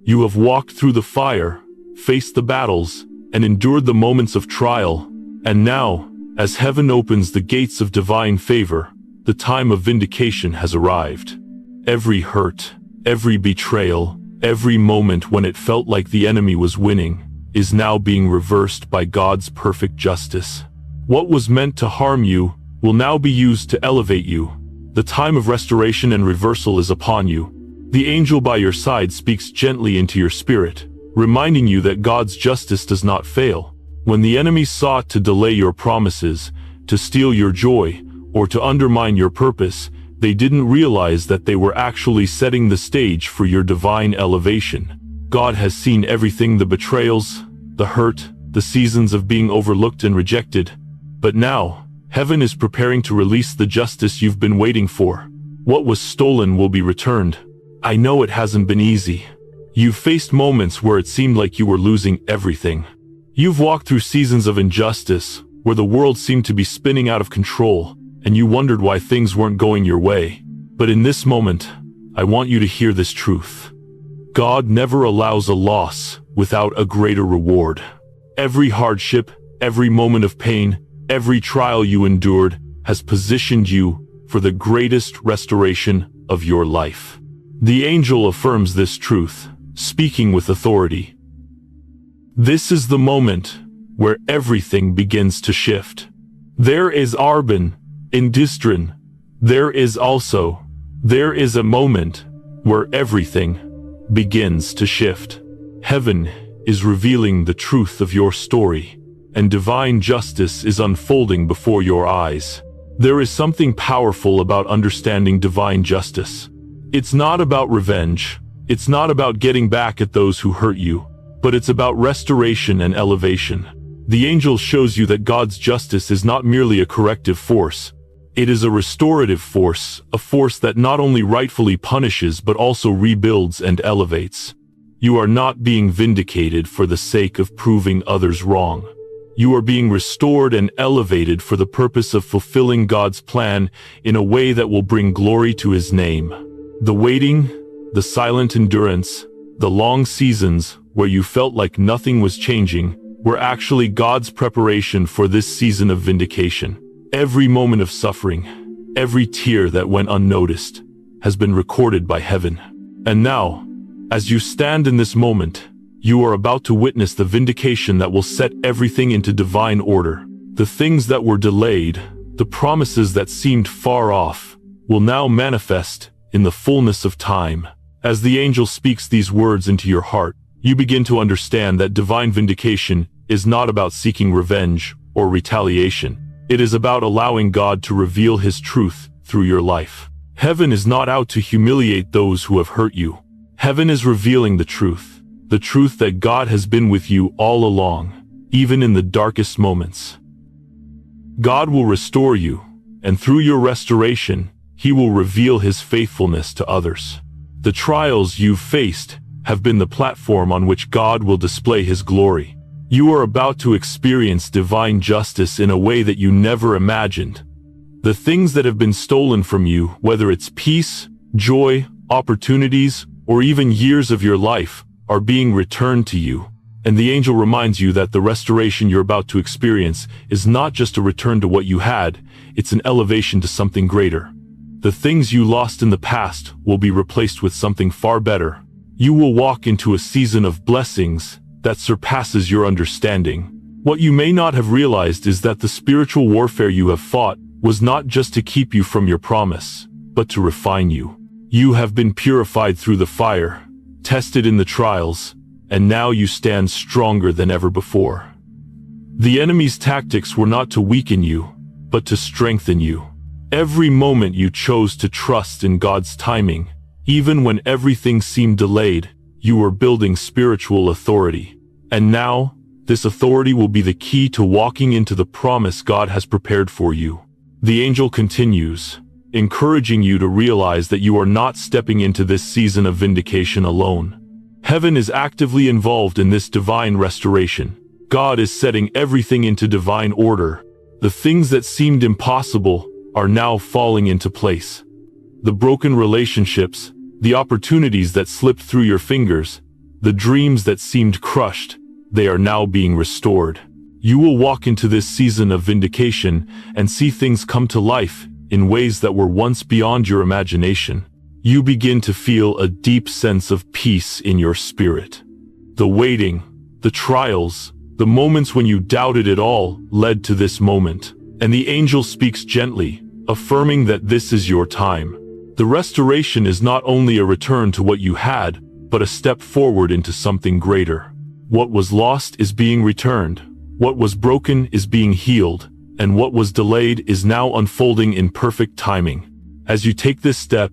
You have walked through the fire, faced the battles, and endured the moments of trial. And now, as heaven opens the gates of divine favor, the time of vindication has arrived. Every hurt, every betrayal, every moment when it felt like the enemy was winning, is now being reversed by God's perfect justice. What was meant to harm you will now be used to elevate you. The time of restoration and reversal is upon you. The angel by your side speaks gently into your spirit, reminding you that God's justice does not fail. When the enemy sought to delay your promises, to steal your joy, or to undermine your purpose, they didn't realize that they were actually setting the stage for your divine elevation. God has seen everything: the betrayals, the hurt, the seasons of being overlooked and rejected. But now, heaven is preparing to release the justice you've been waiting for. What was stolen will be returned. I know it hasn't been easy. You've faced moments where it seemed like you were losing everything. You've walked through seasons of injustice, where the world seemed to be spinning out of control, and you wondered why things weren't going your way. But in this moment, I want you to hear this truth. God never allows a loss without a greater reward. Every hardship, every moment of pain, every trial you endured has positioned you for the greatest restoration of your life. The angel affirms this truth, speaking with authority. This is the moment where everything begins to shift. There is Arbin, in Distrin. There is a moment where everything begins to shift. Heaven is revealing the truth of your story, and divine justice is unfolding before your eyes. There is something powerful about understanding divine justice. It's not about revenge. It's not about getting back at those who hurt you, but it's about restoration and elevation. The angel shows you that God's justice is not merely a corrective force. It is a restorative force, a force that not only rightfully punishes but also rebuilds and elevates. You are not being vindicated for the sake of proving others wrong. You are being restored and elevated for the purpose of fulfilling God's plan in a way that will bring glory to His name. The waiting, the silent endurance, the long seasons where you felt like nothing was changing were actually God's preparation for this season of vindication. Every moment of suffering, every tear that went unnoticed, has been recorded by heaven. And now, as you stand in this moment, you are about to witness the vindication that will set everything into divine order. The things that were delayed, the promises that seemed far off, will now manifest in the fullness of time. As the angel speaks these words into your heart, you begin to understand that divine vindication is not about seeking revenge or retaliation. It is about allowing God to reveal His truth through your life. Heaven is not out to humiliate those who have hurt you. Heaven is revealing the truth that God has been with you all along, even in the darkest moments. God will restore you, and through your restoration, He will reveal His faithfulness to others. The trials you've faced have been the platform on which God will display His glory. You are about to experience divine justice in a way that you never imagined. The things that have been stolen from you, whether it's peace, joy, opportunities, or even years of your life, are being returned to you. And the angel reminds you that the restoration you're about to experience is not just a return to what you had, it's an elevation to something greater. The things you lost in the past will be replaced with something far better. You will walk into a season of blessings that surpasses your understanding. What you may not have realized is that the spiritual warfare you have fought was not just to keep you from your promise, but to refine you. You have been purified through the fire, tested in the trials, and now you stand stronger than ever before. The enemy's tactics were not to weaken you, but to strengthen you. Every moment you chose to trust in God's timing, even when everything seemed delayed, you were building spiritual authority. And now, this authority will be the key to walking into the promise God has prepared for you. The angel continues, encouraging you to realize that you are not stepping into this season of vindication alone. Heaven is actively involved in this divine restoration. God is setting everything into divine order. The things that seemed impossible are now falling into place. The broken relationships, the opportunities that slipped through your fingers, the dreams that seemed crushed, they are now being restored. You will walk into this season of vindication and see things come to life in ways that were once beyond your imagination. You begin to feel a deep sense of peace in your spirit. The waiting, the trials, the moments when you doubted it all led to this moment. And the angel speaks gently, affirming that this is your time. The restoration is not only a return to what you had, but a step forward into something greater. What was lost is being returned. What was broken is being healed, and what was delayed is now unfolding in perfect timing. As you take this step,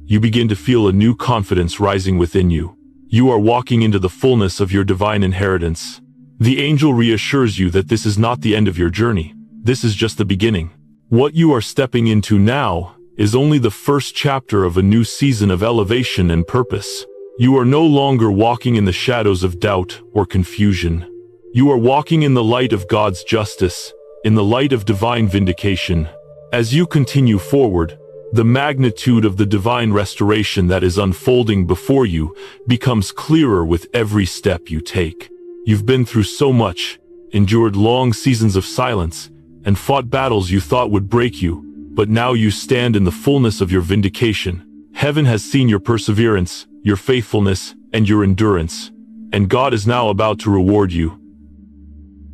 you begin to feel a new confidence rising within you. You are walking into the fullness of your divine inheritance. The angel reassures you that this is not the end of your journey. This is just the beginning. What you are stepping into now is only the first chapter of a new season of elevation and purpose. You are no longer walking in the shadows of doubt or confusion. You are walking in the light of God's justice, in the light of divine vindication. As you continue forward, the magnitude of the divine restoration that is unfolding before you becomes clearer with every step you take. You've been through so much, endured long seasons of silence, and fought battles you thought would break you, but now you stand in the fullness of your vindication. Heaven has seen your perseverance, your faithfulness, and your endurance, and God is now about to reward you.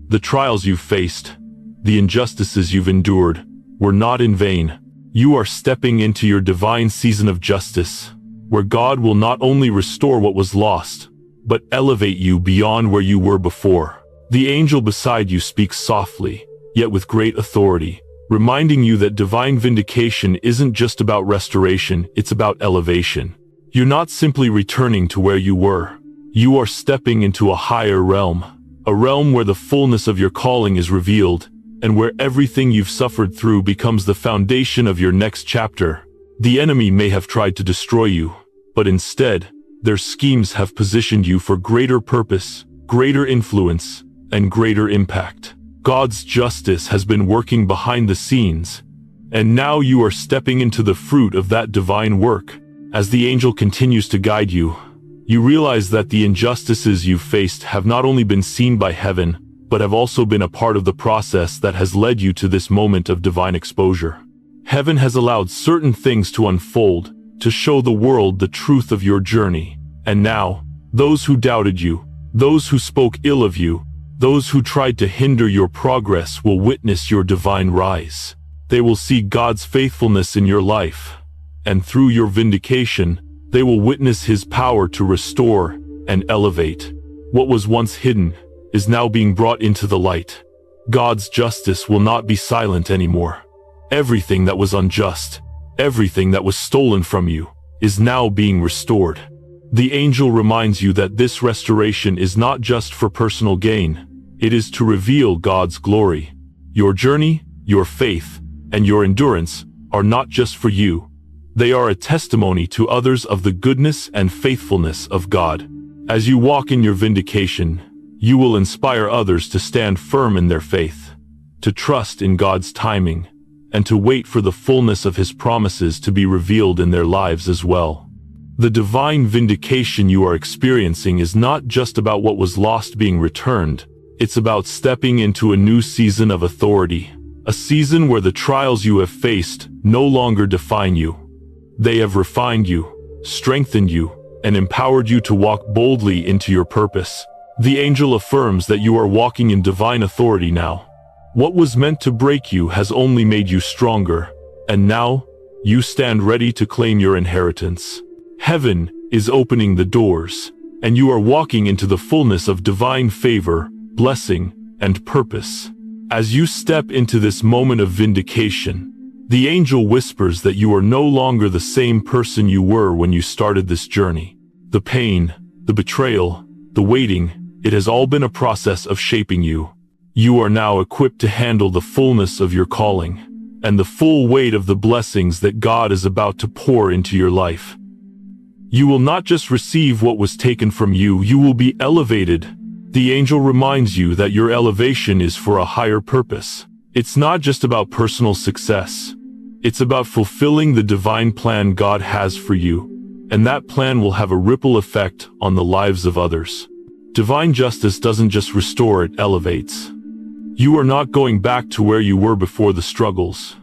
The trials you've faced, the injustices you've endured, were not in vain. You are stepping into your divine season of justice, where God will not only restore what was lost, but elevate you beyond where you were before. The angel beside you speaks softly, yet with great authority, reminding you that divine vindication isn't just about restoration, it's about elevation. You're not simply returning to where you were. You are stepping into a higher realm, a realm where the fullness of your calling is revealed, and where everything you've suffered through becomes the foundation of your next chapter. The enemy may have tried to destroy you, but instead, their schemes have positioned you for greater purpose, greater influence, and greater impact. God's justice has been working behind the scenes, and now you are stepping into the fruit of that divine work. As the angel continues to guide you, you realize that the injustices you've faced have not only been seen by heaven, but have also been a part of the process that has led you to this moment of divine exposure. Heaven has allowed certain things to unfold, to show the world the truth of your journey. And now, those who doubted you, those who spoke ill of you, those who tried to hinder your progress will witness your divine rise. They will see God's faithfulness in your life, and through your vindication, they will witness His power to restore and elevate. What was once hidden is now being brought into the light. God's justice will not be silent anymore. Everything that was unjust, everything that was stolen from you, is now being restored. The angel reminds you that this restoration is not just for personal gain, it is to reveal God's glory. Your journey, your faith, and your endurance are not just for you. They are a testimony to others of the goodness and faithfulness of God. As you walk in your vindication, you will inspire others to stand firm in their faith, to trust in God's timing, and to wait for the fullness of His promises to be revealed in their lives as well. The divine vindication you are experiencing is not just about what was lost being returned. It's about stepping into a new season of authority, a season where the trials you have faced no longer define you. They have refined you, strengthened you, and empowered you to walk boldly into your purpose. The angel affirms that you are walking in divine authority now. What was meant to break you has only made you stronger, and now, you stand ready to claim your inheritance. Heaven is opening the doors, and you are walking into the fullness of divine favor, blessing, and purpose. As you step into this moment of vindication, the angel whispers that you are no longer the same person you were when you started this journey. The pain, the betrayal, the waiting, it has all been a process of shaping you. You are now equipped to handle the fullness of your calling, and the full weight of the blessings that God is about to pour into your life. You will not just receive what was taken from you, you will be elevated. The angel reminds you that your elevation is for a higher purpose. It's not just about personal success. It's about fulfilling the divine plan God has for you, and that plan will have a ripple effect on the lives of others. Divine justice doesn't just restore, it elevates. You are not going back to where you were before the struggles.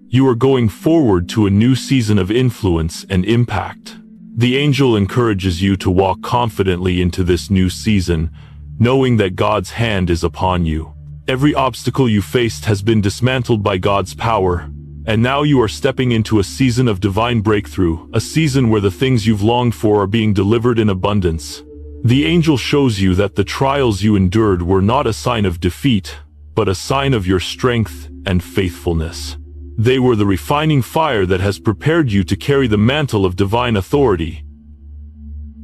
You are going forward to a new season of influence and impact. The angel encourages you to walk confidently into this new season, knowing that God's hand is upon you. Every obstacle you faced has been dismantled by God's power, and now you are stepping into a season of divine breakthrough, a season where the things you've longed for are being delivered in abundance. The angel shows you that the trials you endured were not a sign of defeat, but a sign of your strength and faithfulness. They were the refining fire that has prepared you to carry the mantle of divine authority.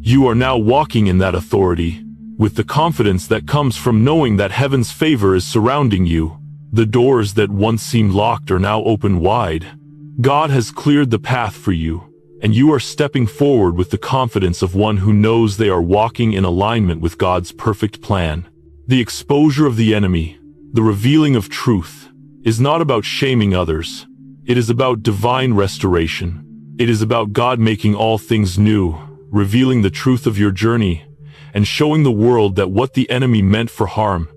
You are now walking in that authority, with the confidence that comes from knowing that heaven's favor is surrounding you. The doors that once seemed locked are now open wide. God has cleared the path for you, and you are stepping forward with the confidence of one who knows they are walking in alignment with God's perfect plan. The exposure of the enemy, the revealing of truth, is not about shaming others. It is about divine restoration. It is about God making all things new, revealing the truth of your journey, and showing the world that what the enemy meant for harm,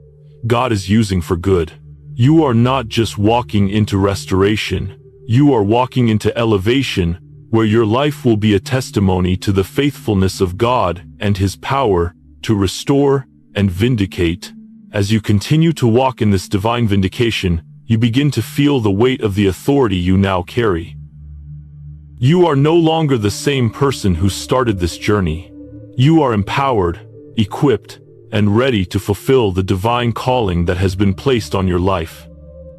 God is using for good. You are not just walking into restoration, you are walking into elevation, where your life will be a testimony to the faithfulness of God and His power to restore and vindicate. As you continue to walk in this divine vindication, you begin to feel the weight of the authority you now carry. You are no longer the same person who started this journey. You are empowered, equipped, and ready to fulfill the divine calling that has been placed on your life.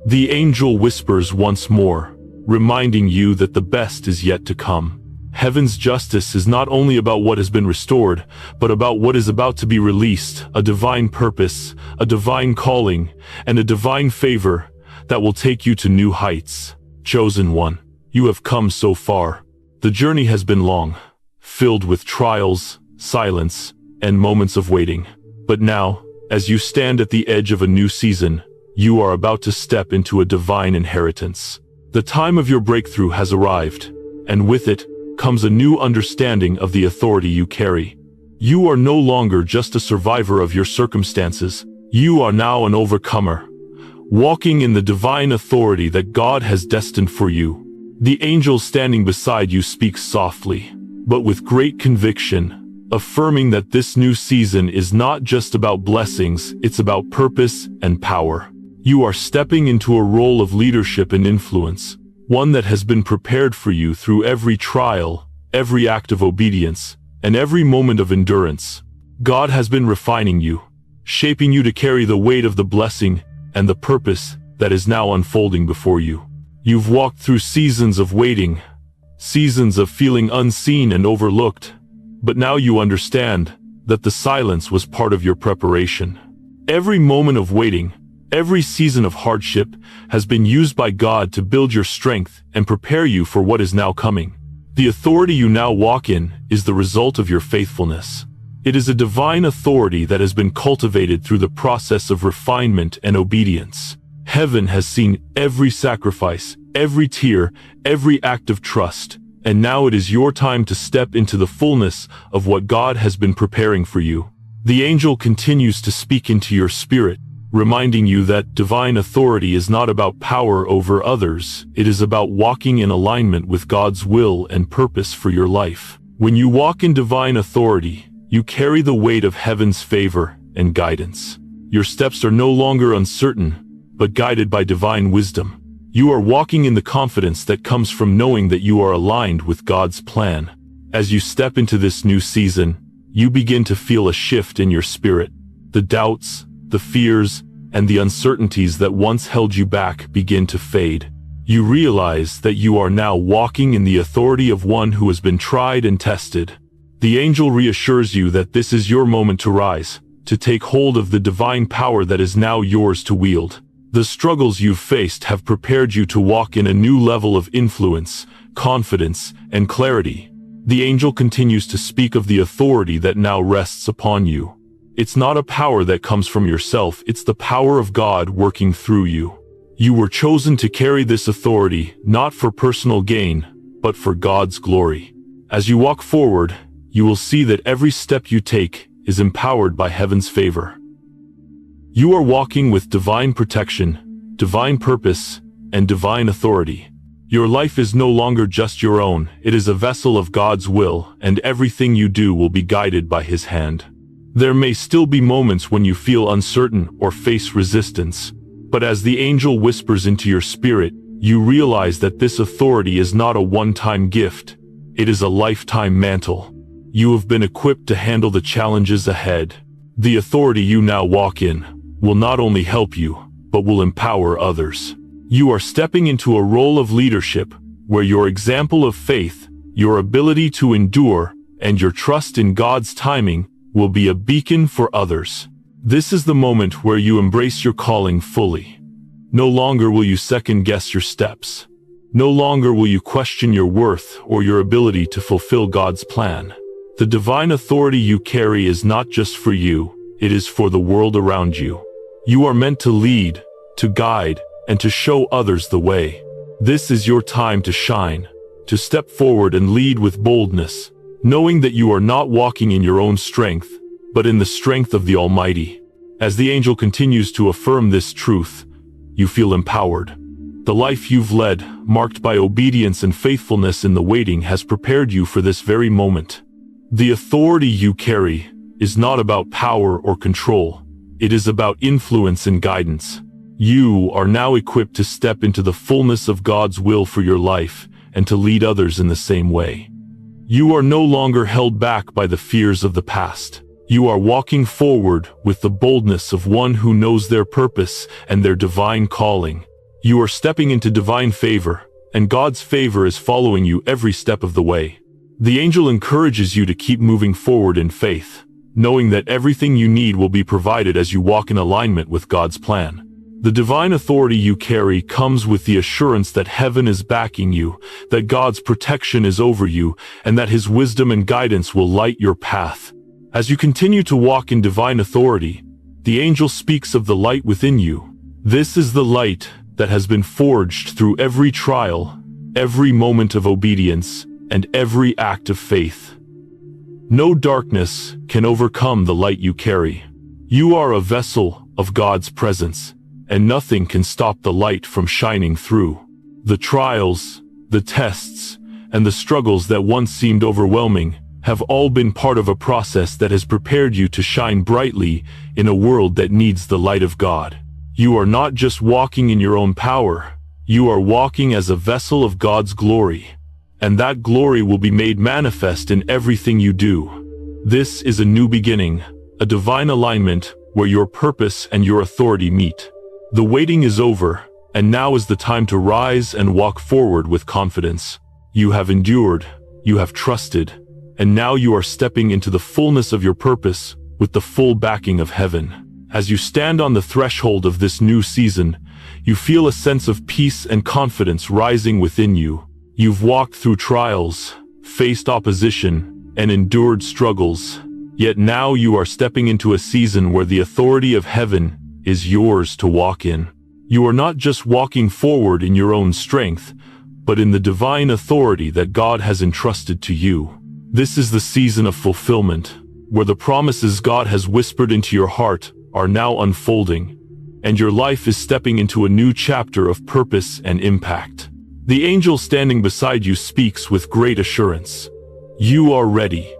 The angel whispers once more, reminding you that the best is yet to come. Heaven's justice is not only about what has been restored, but about what is about to be released, a divine purpose, a divine calling, and a divine favor, that will take you to new heights. Chosen one, you have come so far. The journey has been long, filled with trials, silence, and moments of waiting. But now, as you stand at the edge of a new season, you are about to step into a divine inheritance. The time of your breakthrough has arrived, and with it comes a new understanding of the authority you carry. You are no longer just a survivor of your circumstances. You are now an overcomer, walking in the divine authority that God has destined for you. The angel standing beside you speaks softly, but with great conviction, affirming that this new season is not just about blessings, it's about purpose and power. You are stepping into a role of leadership and influence, one that has been prepared for you through every trial, every act of obedience, and every moment of endurance. God has been refining you, shaping you to carry the weight of the blessing and the purpose that is now unfolding before you. You've walked through seasons of waiting, seasons of feeling unseen and overlooked, but now you understand that the silence was part of your preparation. Every moment of waiting, every season of hardship has been used by God to build your strength and prepare you for what is now coming. The authority you now walk in is the result of your faithfulness. It is a divine authority that has been cultivated through the process of refinement and obedience. Heaven has seen every sacrifice, every tear, every act of trust, and now it is your time to step into the fullness of what God has been preparing for you. The angel continues to speak into your spirit, reminding you that divine authority is not about power over others. It is about walking in alignment with God's will and purpose for your life. When you walk in divine authority, you carry the weight of heaven's favor and guidance. Your steps are no longer uncertain, but guided by divine wisdom. You are walking in the confidence that comes from knowing that you are aligned with God's plan. As you step into this new season, you begin to feel a shift in your spirit. The doubts, the fears, and the uncertainties that once held you back begin to fade. You realize that you are now walking in the authority of one who has been tried and tested. The angel reassures you that this is your moment to rise, to take hold of the divine power that is now yours to wield. The struggles you've faced have prepared you to walk in a new level of influence, confidence, and clarity. The angel continues to speak of the authority that now rests upon you. It's not a power that comes from yourself, it's the power of God working through you. You were chosen to carry this authority, not for personal gain, but for God's glory. As you walk forward, you will see that every step you take is empowered by heaven's favor. You are walking with divine protection, divine purpose, and divine authority. Your life is no longer just your own, it is a vessel of God's will, and everything you do will be guided by His hand. There may still be moments when you feel uncertain or face resistance, but as the angel whispers into your spirit, you realize that this authority is not a one-time gift, it is a lifetime mantle. You have been equipped to handle the challenges ahead. The authority you now walk in will not only help you, but will empower others. You are stepping into a role of leadership where your example of faith, your ability to endure, and your trust in God's timing will be a beacon for others. This is the moment where you embrace your calling fully. No longer will you second-guess your steps. No longer will you question your worth or your ability to fulfill God's plan. The divine authority you carry is not just for you, it is for the world around you. You are meant to lead, to guide, and to show others the way. This is your time to shine, to step forward and lead with boldness, knowing that you are not walking in your own strength, but in the strength of the Almighty. As the angel continues to affirm this truth, you feel empowered. The life you've led, marked by obedience and faithfulness in the waiting, has prepared you for this very moment. The authority you carry is not about power or control. It is about influence and guidance. You are now equipped to step into the fullness of God's will for your life and to lead others in the same way. You are no longer held back by the fears of the past. You are walking forward with the boldness of one who knows their purpose and their divine calling. You are stepping into divine favor, and God's favor is following you every step of the way. The angel encourages you to keep moving forward in faith, knowing that everything you need will be provided as you walk in alignment with God's plan. The divine authority you carry comes with the assurance that heaven is backing you, that God's protection is over you, and that His wisdom and guidance will light your path. As you continue to walk in divine authority, the angel speaks of the light within you. This is the light that has been forged through every trial, every moment of obedience, and every act of faith. No darkness can overcome the light you carry. You are a vessel of God's presence, and nothing can stop the light from shining through. The trials, the tests, and the struggles that once seemed overwhelming have all been part of a process that has prepared you to shine brightly in a world that needs the light of God. You are not just walking in your own power, you are walking as a vessel of God's glory, and that glory will be made manifest in everything you do. This is a new beginning, a divine alignment where your purpose and your authority meet. The waiting is over, and now is the time to rise and walk forward with confidence. You have endured, you have trusted, and now you are stepping into the fullness of your purpose with the full backing of heaven. As you stand on the threshold of this new season, you feel a sense of peace and confidence rising within you. You've walked through trials, faced opposition, and endured struggles, yet now you are stepping into a season where the authority of heaven is yours to walk in. You are not just walking forward in your own strength, but in the divine authority that God has entrusted to you. This is the season of fulfillment, where the promises God has whispered into your heart are now unfolding, and your life is stepping into a new chapter of purpose and impact. The angel standing beside you speaks with great assurance. You are ready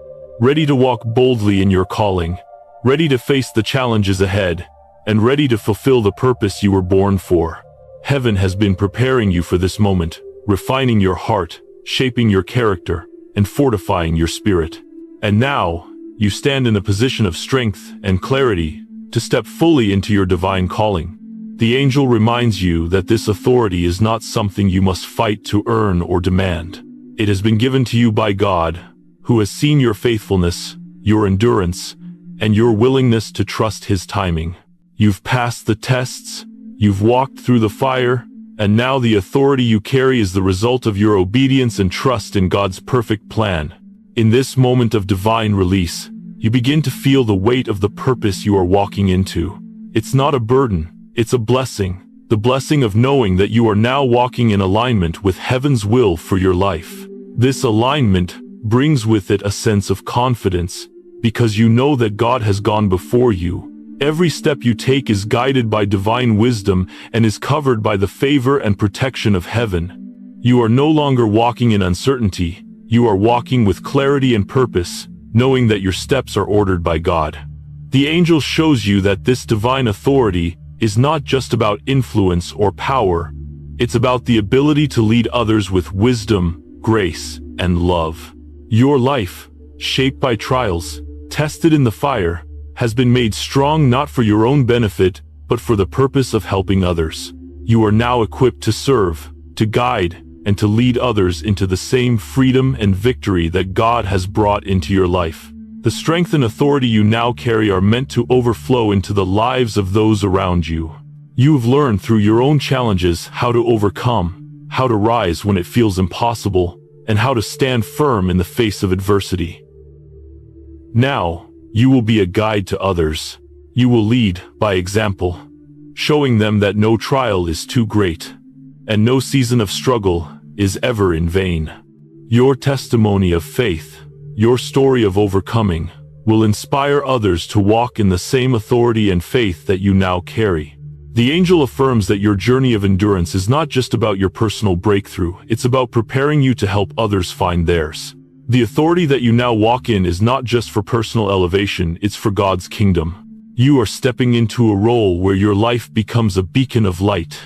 to walk boldly in your calling, ready to face the challenges ahead, and ready to fulfill the purpose you were born for. Heaven has been preparing you for this moment, refining your heart, shaping your character, and fortifying your spirit. And now, you stand in a position of strength and clarity to step fully into your divine calling. The angel reminds you that this authority is not something you must fight to earn or demand. It has been given to you by God, who has seen your faithfulness, your endurance, and your willingness to trust His timing. You've passed the tests, you've walked through the fire, and now the authority you carry is the result of your obedience and trust in God's perfect plan. In this moment of divine release, you begin to feel the weight of the purpose you are walking into. It's not a burden, it's a blessing, the blessing of knowing that you are now walking in alignment with heaven's will for your life. This alignment brings with it a sense of confidence, because you know that God has gone before you. Every step you take is guided by divine wisdom and is covered by the favor and protection of heaven. You are no longer walking in uncertainty, you are walking with clarity and purpose, knowing that your steps are ordered by God. The angel shows you that this divine authority is not just about influence or power, it's about the ability to lead others with wisdom, grace, and love. Your life, shaped by trials, tested in the fire, has been made strong not for your own benefit, but for the purpose of helping others. You are now equipped to serve, to guide, and to lead others into the same freedom and victory that God has brought into your life. The strength and authority you now carry are meant to overflow into the lives of those around you. You have learned through your own challenges how to overcome, how to rise when it feels impossible, and how to stand firm in the face of adversity. Now, you will be a guide to others. You will lead by example, showing them that no trial is too great, and no season of struggle is ever in vain. Your testimony of faith, your story of overcoming, will inspire others to walk in the same authority and faith that you now carry. The angel affirms that your journey of endurance is not just about your personal breakthrough, it's about preparing you to help others find theirs. The authority that you now walk in is not just for personal elevation, it's for God's kingdom. You are stepping into a role where your life becomes a beacon of light,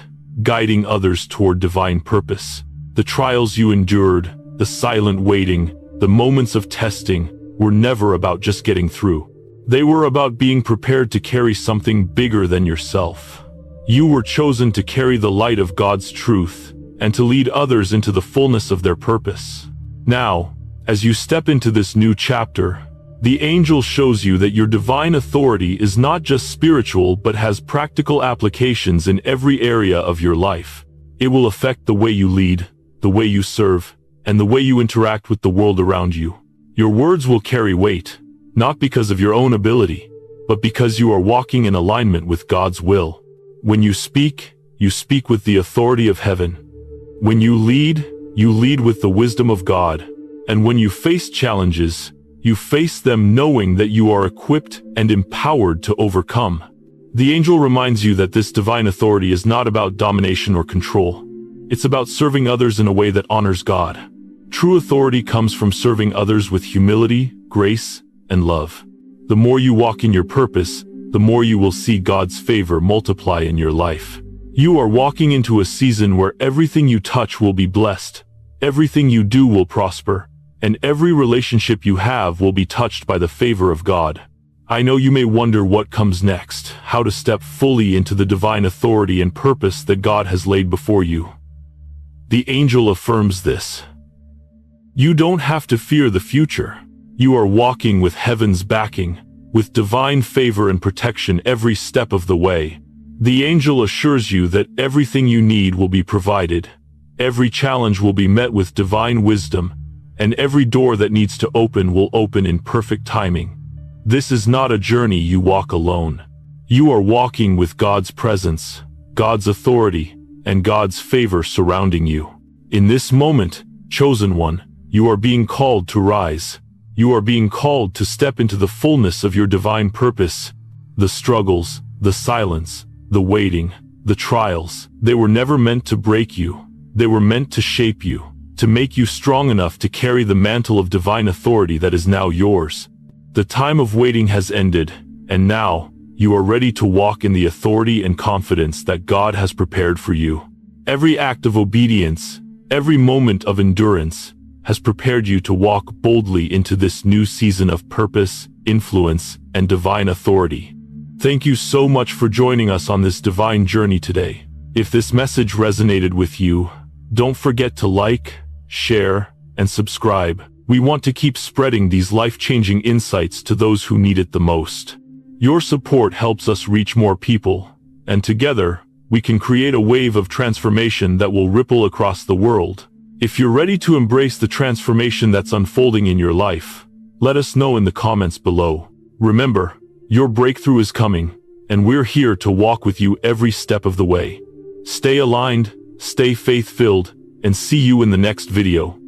guiding others toward divine purpose. The trials you endured, the silent waiting, the moments of testing, were never about just getting through. They were about being prepared to carry something bigger than yourself. You were chosen to carry the light of God's truth, and to lead others into the fullness of their purpose. Now, as you step into this new chapter, The angel shows you that your divine authority is not just spiritual but has practical applications in every area of your life. It will affect the way you lead, the way you serve, and the way you interact with the world around you. Your words will carry weight, not because of your own ability, but because you are walking in alignment with God's will. When you speak with the authority of heaven. When you lead with the wisdom of God. And when you face challenges, you face them knowing that you are equipped and empowered to overcome. The angel reminds you that this divine authority is not about domination or control. It's about serving others in a way that honors God. True authority comes from serving others with humility, grace, and love. The more you walk in your purpose, the more you will see God's favor multiply in your life. You are walking into a season where everything you touch will be blessed, everything you do will prosper, and every relationship you have will be touched by the favor of God. I know you may wonder what comes next, how to step fully into the divine authority and purpose that God has laid before you. The angel affirms this. You don't have to fear the future. You are walking with heaven's backing, with divine favor and protection every step of the way. The angel assures you that everything you need will be provided, every challenge will be met with divine wisdom, and every door that needs to open will open in perfect timing. This is not a journey you walk alone. You are walking with God's presence, God's authority, and God's favor surrounding you. In this moment, chosen one, you are being called to rise. You are being called to step into the fullness of your divine purpose. The struggles, the silence, the waiting, the trials, they were never meant to break you. They were meant to shape you, to make you strong enough to carry the mantle of divine authority that is now yours. The time of waiting has ended, and now, you are ready to walk in the authority and confidence that God has prepared for you. Every act of obedience, every moment of endurance, has prepared you to walk boldly into this new season of purpose, influence, and divine authority. Thank you so much for joining us on this divine journey today. If this message resonated with you, don't forget to like, share, and subscribe. We want to keep spreading these life-changing insights to those who need it the most. Your support helps us reach more people, and together, we can create a wave of transformation that will ripple across the world. If you're ready to embrace the transformation that's unfolding in your life, let us know in the comments below. Remember, your breakthrough is coming, and we're here to walk with you every step of the way. Stay aligned, stay faith-filled, and see you in the next video.